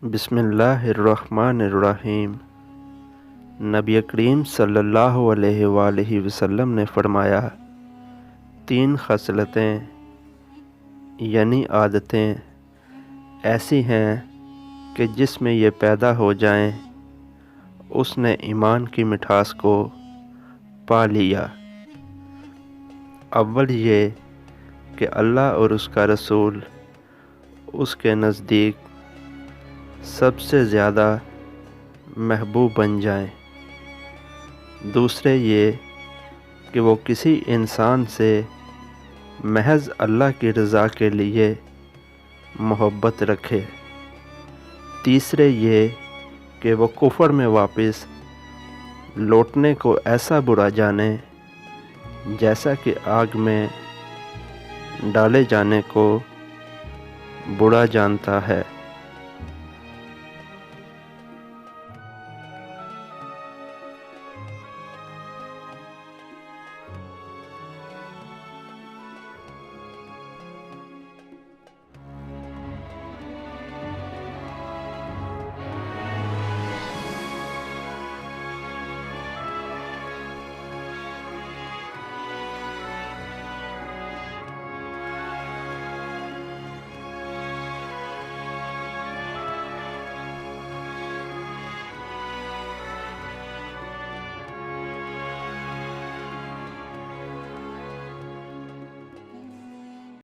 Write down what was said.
بسم اللہ الرحمن الرحیم۔ نبی کریم صلی اللہ علیہ وآلہ وسلم نے فرمایا، 3 خصلتیں یعنی عادتیں ایسی ہیں کہ جس میں یہ پیدا ہو جائیں اس نے ایمان کی مٹھاس کو پا لیا۔ اول یہ کہ اللہ اور اس کا رسول اس کے نزدیک سب سے زیادہ محبوب بن جائیں۔ دوسرے یہ کہ وہ کسی انسان سے محض اللہ کی رضا کے لیے محبت رکھے۔ تیسرے یہ کہ وہ کفر میں واپس لوٹنے کو ایسا برا جانے جیسا کہ آگ میں ڈالے جانے کو برا جانتا ہے۔